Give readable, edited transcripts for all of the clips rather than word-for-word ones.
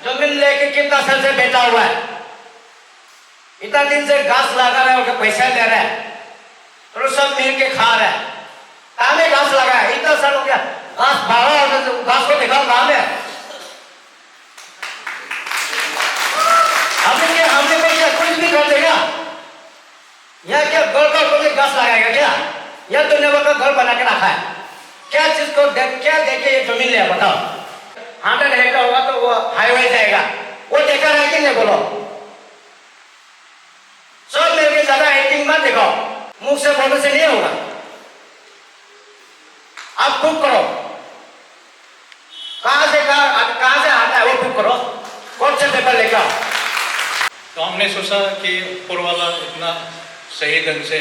जमीन लेके कितना साल से बैठा हुआ है, इतना दिन से घास लगा रहा है और पैसा ले रहा है, तो सब मिल के खा रहा है। कहाँ में घास लगा है? इतना साल हो गया, घास भाड़ा और घास को दिखाओ कहाँ में? हमने पैसा कुछ भी कर देगा, यहाँ क्या घर का कोई घास लगाएगा क्या? यह दुनिया भर का घर बना के रखा है, क्या चीज को क्या देखे ये जमीन ले बताओ? 100 हेक्टर होगा तो वो हाईवे जाएगा, वो देखा है कि नहीं बोलो? सब मिलके ज्यादा एक्टिंग मत देखो, मुंह से बोलने से नहीं होगा। आप खुद करो, कहाँ से आता है वो खुद करो, कौन से पेपर लेकर आओ। तो हमने सोचा कि ऊपर वाला इतना सही ढंग से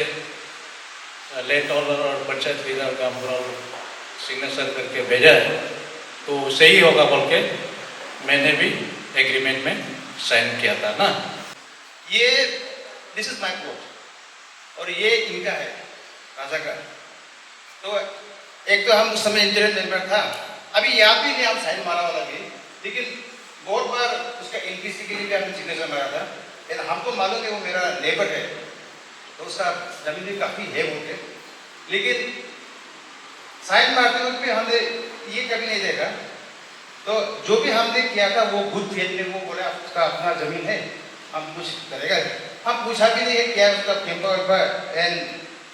लैंड ऑर्डर और पंचायत लीडर का पूरा सिग्नेचर करके भेजा है, तो सही होगा बोल के मैंने भी एग्रीमेंट में साइन किया था ना। ये दिस इज माय कोर्ट और ये इनका है, राजा का। तो एक तो हम उस समय इंटीरियर मेंबर था, अभी याद भी नहीं हम साइन मारा वाला भी, लेकिन बहुत बार उसका एनपीसी के लिए भी हमने सिग्नेचर मारा था। लेकिन हमको मालूम है वो मेरा नेबर है, तो उसका जमीन भी काफ़ी है बोल के, लेकिन साइन मारते वक्त भी हमने ये कभी नहीं देखा। तो जो भी हमने किया था वो गुड फेथ में वो बोला उसका अपना जमीन है, हम कुछ करेगा। हम पूछा भी नहीं है क्या उसका पेपर एंड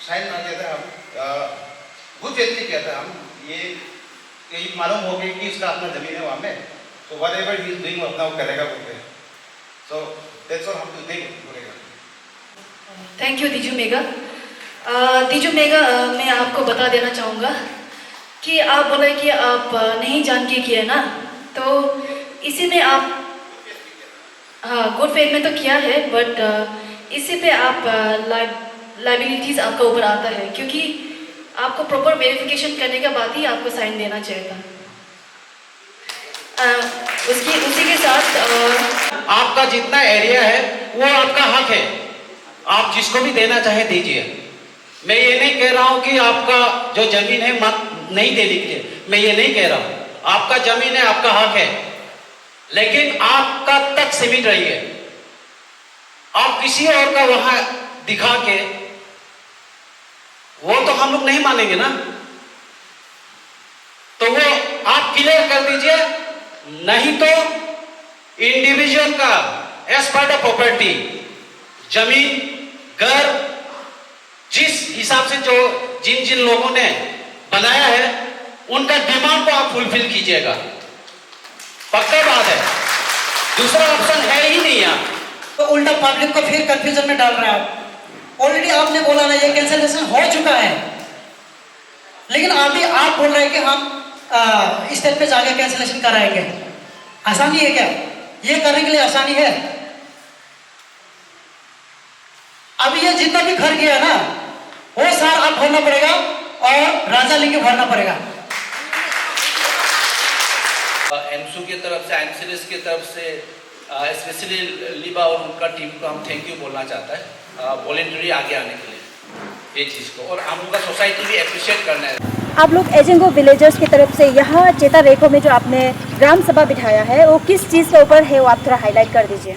साइन मार दिया था हम, गुड फेथ में किया था हम। ये मालूम हो गया कि उसका अपना जमीन है वहाँ में, तो whatever he is doing अपना वो करेगा बोलते। सो दैट्स ऑल हम टू थिंक बोलेगा। थैंक यू दीजू मेगा। दीजू मेगा, मैं आपको बता देना चाहूँगा कि आप बोले कि आप नहीं जान के किया ना, तो इसी में आप हाँ गुड फेथ में तो किया है, बट इसी पे आप लाइबिलिटीज़ आपका ऊपर आता है, क्योंकि आपको प्रॉपर वेरिफिकेशन करने के बाद ही आपको साइन देना चाहिए था। उसी के साथ आपका जितना एरिया है वो आपका हक है, आप जिसको भी देना चाहे दीजिए। मैं ये नहीं कह रहा हूँ कि आपका जो जमीन है मत नहीं देने के लिए, मैं ये नहीं कह रहा हूँ। आपका जमीन है, आपका हक है, लेकिन आपका तक सीमित रहिए। आप किसी और का वहां दिखा के वो तो हम लोग नहीं मानेंगे ना, तो वो आप क्लियर कर दीजिए, नहीं तो इंडिविजुअल का एज पर द प्रॉपर्टी जमीन घर जिस हिसाब से जो जिन जिन लोगों ने बनाया है उनका डिमांड को आप फुलफिल कीजिएगा, पक्का बात है। दूसरा ऑप्शन है ही नहीं यहाँ। तो उल्टा पब्लिक को फिर कंफ्यूजन में डाल रहे हैं आप। ऑलरेडी आपने बोला ना ये कैंसिलेशन हो चुका है, लेकिन अभी आप बोल रहे हैं कि हम इस स्टेप पे जाके कैंसिलेशन कराएंगे। आसानी है क्या? ये करने के लिए आसानी है? अभी ये जितना भी घर गया ना वो सार आप भरना पड़ेगा और राजा लिंग भरना पड़ेगा। एमसू की तरफ से, एमसीडीएस की तरफ से स्पेशली लीबा और उनका टीम को हम थैंक यू बोलना चाहता है वॉलेंटरी आगे आने के लिए ये चीज़ को, और हम उनका सोसाइटी भी अप्रिशिएट करना है। आप लोग एजेंगो विलेजर्स की तरफ से यहाँ चेता रेखो में जो आपने ग्राम सभा बिठाया है वो किस चीज़ के ऊपर है, वो आप थोड़ा हाईलाइट कर दीजिए।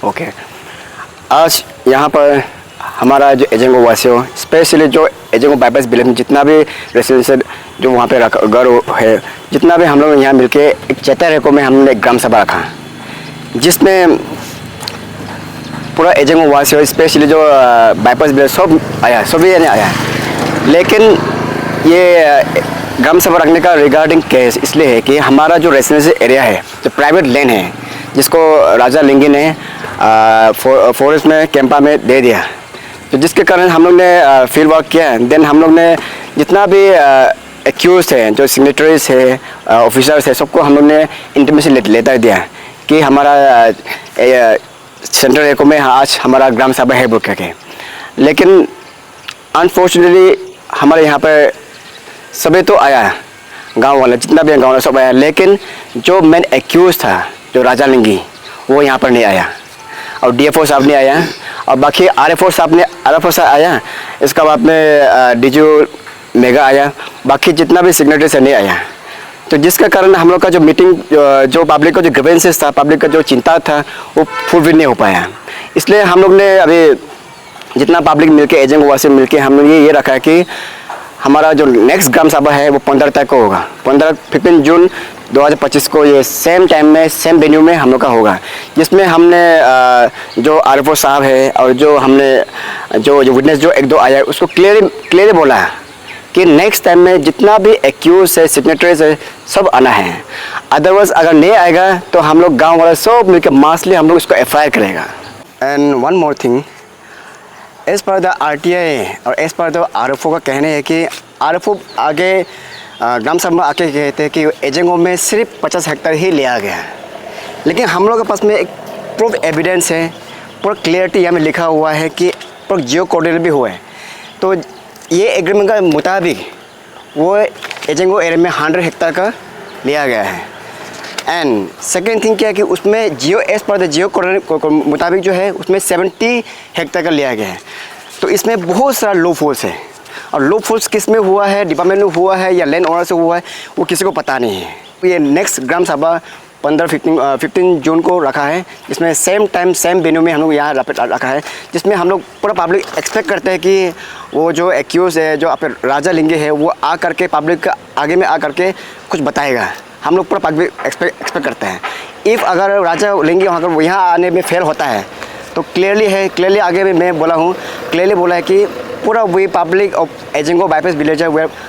ओके, आज यहाँ पर हमारा जो एजेंगो वासियों, स्पेशली जो एजेंगो बाईपास विलेज में जितना भी रेसिडेंशियल जो वहाँ पे घर है, जितना भी हम लोग यहाँ मिलके एक चेता रेखो में हमने एक ग्राम सभा रखा, जिसमें पूरा एजेंगो वासियों स्पेशली जो बाईपास विलेज सब आया, सभी ने आया है। लेकिन ये ग्राम सभा रखने का रिगार्डिंग केस इसलिए है कि हमारा जो रेसिडेंशियल एरिया है, जो प्राइवेट लैंड है, जिसको राजा लिंगी ने फॉरेस्ट में कैंपा में दे दिया, तो जिसके कारण हम लोग ने फील्ड वर्क किया। देन हम लोग ने जितना भी एक्यूज है, जो सिग्नेटरीज है, ऑफिसर्स है, सबको हम लोग ने इंटीमेशन लेटर दिया कि हमारा सेंट्रल एरिया में आज हमारा ग्राम सभा है बोल के। लेकिन अनफॉर्चुनेटली हमारे यहाँ पर सभी तो आया, गांव वाले जितना भी गांव वाला सब आया, लेकिन जो मेन एक्यूज था जो राजा लिंगी वो यहाँ पर नहीं आया, और डीएफओ साहब नहीं आया, और बाकी आरएफओ साहब आया, इसका बाद में डीजू मेगा आया, बाकी जितना भी सिग्नेटरी से नहीं आया। तो जिसके कारण हम लोग का जो मीटिंग जो पब्लिक का जो ग्रीवेंसेस था, पब्लिक का जो चिंता था, वो फुलफिल नहीं हो पाया। इसलिए हम लोग ने अभी जितना पब्लिक मिलके एजेंट वासी मिलके हम लोग ये रखा है कि हमारा जो नेक्स्ट ग्राम सभा है वो 15 तक को होगा। 15 जून 2025 को ये सेम टाइम में सेम वेन्यू में हम लोग का होगा, जिसमें हमने जो आरएफओ साहब है और जो हमने जो विटनेस जो 1-2 आया उसको क्लियरली बोला है कि नेक्स्ट टाइम में जितना भी एक्यूज है, सिग्नेटरीज है, सब आना है। अदरवाइज अगर नहीं आएगा तो हम लोग गाँव वाले सब मिलकर मासली हम लोग इसको FIR करेगा। And one more thing, as per the RTI और एज़ पर द RFO का कहना है कि RFO आगे ग्राम सभा में आके कहते हैं कि एजेंगो में सिर्फ 50 हेक्टेयर ही लिया गया है, लेकिन हम लोग के पास में एक प्रूफ एविडेंस है, पूरा क्लियरिटी यहाँ में लिखा हुआ है कि पूरा जियो कोऑर्डिनेट भी हुआ है। तो ये एग्रीमेंट का मुताबिक वो एजेंगो एरिया में 100 हेक्टेयर का लिया गया है। एंड सेकेंड थिंग क्या है कि उसमें जियो एस पर द जियो कोऑर्डिनेट मुताबिक जो है उसमें 70 हेक्टेयर का लिया गया है। तो इसमें बहुत सारा लो फॉल्स है, और लो फॉल्स किस में हुआ है, डिपार्टमेंट में हुआ है या लैंड ओनर से हुआ है, वो किसी को पता नहीं है। ये नेक्स्ट ग्राम सभा 15 जून को रखा है, जिसमें सेम टाइम सेम वेन्यू में हम लोग यहाँ रखा है, जिसमें हम लोग पूरा पब्लिक एक्सपेक्ट करते हैं कि वो जो एक्यूज है, जो आप राजा लिंगे है, वो आ करके पब्लिक के आगे में आ करके कुछ बताएगा। हम लोग पूरा पब्लिक एक्सपेक्ट करते हैं। इफ़ अगर राजा लेंगे वहाँ अगर यहाँ आने में फेल होता है तो क्लियरली आगे में मैं बोला हूँ, क्लियरली बोला है कि पूरा वे पब्लिक ऑफ एजेंगो बाईपास विलेज है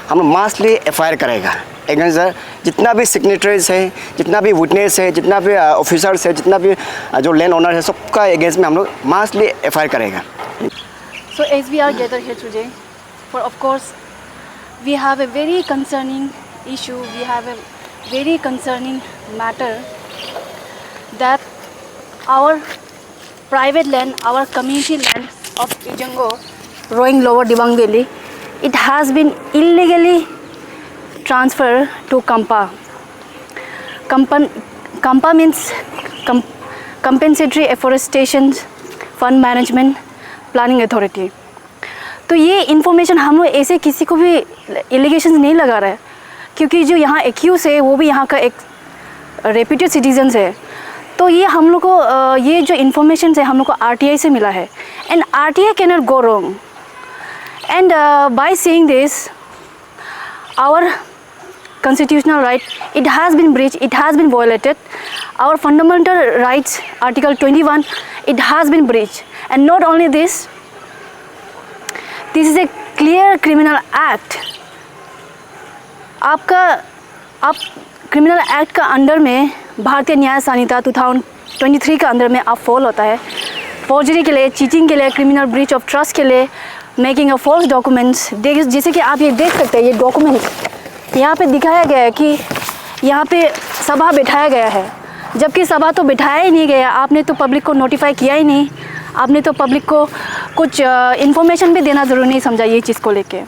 हम लोग मासली FIR करेगा अगेंस्ट जितना भी सिग्नेटरीज है, जितना भी विटनेस है, जितना भी ऑफिसर्स है, जितना भी जो लैंड ओनर है, सबका अगेंस्ट में हम लोग मासली FIR करेगा। So as we are gathered here today, for of course we have a very concerning issue, we have a very concerning matter that our private land, our community land of Ejengo, Roing Lower Dibang Valley, it has been illegally transferred to Kampa. Kampa means Compensatory Afforestation Fund Management Planning Authority. तो ये information हम लोग ऐसे किसी को भी allegation नहीं लगा रहा है, क्योंकि जो यहाँ एक्यूज है वो भी यहाँ का एक रेप्यूटेड सिटीजन्स है। तो ये हम लोग को ये जो इन्फॉर्मेशन है हम लोग को RTI से मिला है, and RTI can not go wrong. And by saying this our constitutional right, it has been breached, it has been violated. Our fundamental rights, Article 21, it has been breached. And not only this, this is a clear criminal act. आप criminal act का under में भारतीय न्याय संहिता 2023 का अंदर में आप fall होता है, फोर्जरी के लिए, चीटिंग के लिए, क्रिमिनल ब्रीच ऑफ ट्रस्ट के लिए, मेकिंग अ फॉल्स डॉक्यूमेंट्स। जैसे कि आप ये देख सकते हैं, ये डॉक्यूमेंट्स यहाँ पे दिखाया गया है कि यहाँ पे सभा बिठाया गया है, जबकि सभा तो बिठाया ही नहीं गया। आपने तो पब्लिक को नोटिफाई किया ही नहीं, आपने तो पब्लिक को कुछ इन्फॉर्मेशन भी देना ज़रूरी नहीं समझा ये चीज़ को लेके।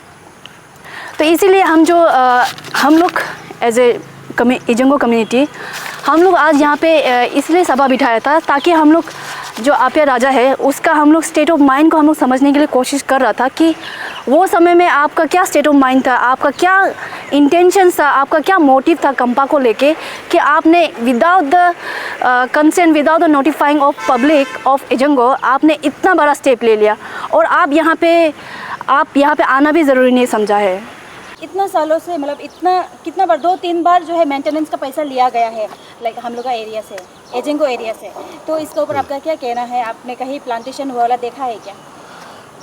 तो इसीलिए हम लोग एज ए एजेंगो कम्युनिटी हम लोग आज यहाँ पे इसलिए सभा बिठाया था ताकि हम लोग जो आप्या राजा है उसका हम लोग स्टेट ऑफ माइंड को हम लोग समझने के लिए कोशिश कर रहा था कि वो समय में आपका क्या स्टेट ऑफ माइंड था, आपका क्या इंटेंशन था, आपका क्या मोटिव था कंपा को लेके कि आपने without the consent, without the notifying of public of एजेंगो आपने इतना बड़ा स्टेप ले लिया, और आप यहाँ पे आना भी ज़रूरी नहीं समझा है। इतना सालों से मतलब इतना कितना बार 2-3 बार जो है मेंटेनेंस का पैसा लिया गया है, लाइक हम लोग का एरिया से, एजेंगो एरिया से। तो इसके ऊपर आपका क्या कहना है? आपने कहीं प्लांटेशन हुआ वाला देखा है क्या?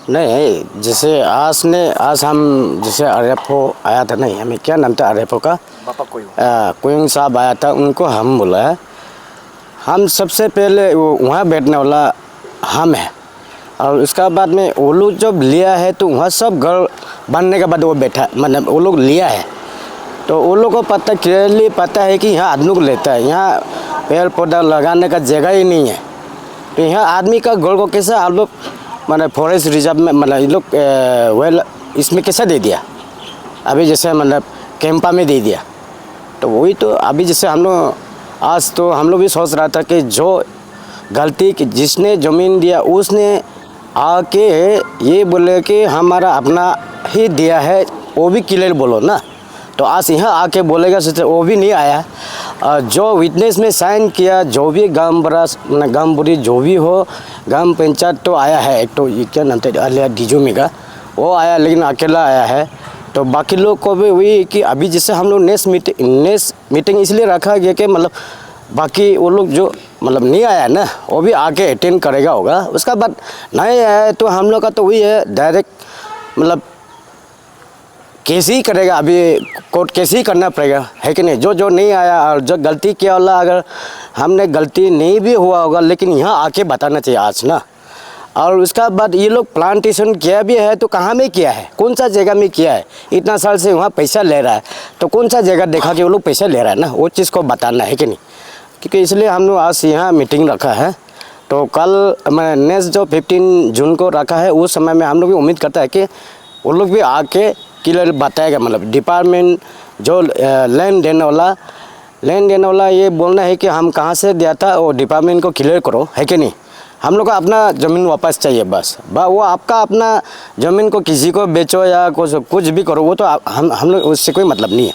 नहीं, जैसे आज हम जैसे RFO आया था, नहीं हमें क्या नाम था RFO का, कोयंग साहब आया था, उनको हम बोला है हम सबसे पहले वहाँ बैठने वाला हम है, और उसका बाद में वो लोग जब लिया है तो वहाँ सब घर बनने के बाद वो बैठा, मतलब वो लोग लिया है तो वो लोग को पता क्लियरली पता है कि यहाँ आदमी को लेता है, यहाँ पेड़ पौधा लगाने का जगह ही नहीं है। तो यहाँ आदमी का घर को कैसा आप लोग मतलब फॉरेस्ट रिजर्व में मतलब ये लोग वेल इसमें कैसा दे दिया, अभी जैसे मतलब कैंपा में दे दिया। तो वही तो अभी जैसे हम लोग आज तो हम लोग भी सोच रहा था कि जो गलती जिसने ज़मीन दिया उसने आके ये बोले कि हमारा अपना ही दिया है, वो भी क्लियर बोलो ना। तो आज यहाँ आके बोलेगा सोचे वो भी नहीं आया। जो विटनेस में साइन किया जो भी गांव बड़ा गांव बुरी जो भी हो गांव पंचायत तो आया है, एक तो ये क्या नाम था डीजू मेगा वो आया लेकिन अकेला आया है। तो बाकी लोग को भी वही कि अभी जैसे हम लोग नेक्स्ट मीटिंग इसलिए रखा गया कि मतलब बाकी वो लोग जो मतलब नहीं आया ना वो भी आके अटेंड करेगा होगा। उसका बाद नहीं आया तो हम लोग का तो वही है डायरेक्ट मतलब केस ही करेगा, अभी कोर्ट केस ही करना पड़ेगा है कि नहीं। जो नहीं आया और जो गलती किया वाला अगर हमने गलती नहीं भी हुआ होगा लेकिन यहाँ आके बताना चाहिए आज ना। और उसका बाद ये लोग प्लांटेशन किया भी है तो कहाँ में किया है, कौन सा जगह में किया है, इतना साल से वहाँ पैसा ले रहा है तो कौन सा जगह देखा कि वो लोग पैसा ले रहा है ना, वो चीज़ को बताना है कि नहीं। क्योंकि इसलिए हम लोग आज यहाँ मीटिंग रखा है। तो कल मैं नेक्स्ट जो 15 जून को रखा है उस समय में हम लोग भी उम्मीद करता है कि वो लोग भी आके क्लियर बताएगा। मतलब डिपार्टमेंट जो लैंड देने वाला ये बोलना है कि हम कहाँ से दिया था वो डिपार्टमेंट को क्लियर करो है कि नहीं। हम लोग को अपना ज़मीन वापस चाहिए बस। वो आपका अपना ज़मीन को किसी को बेचो या कुछ भी करो वो तो हम लोग उससे कोई मतलब नहीं है।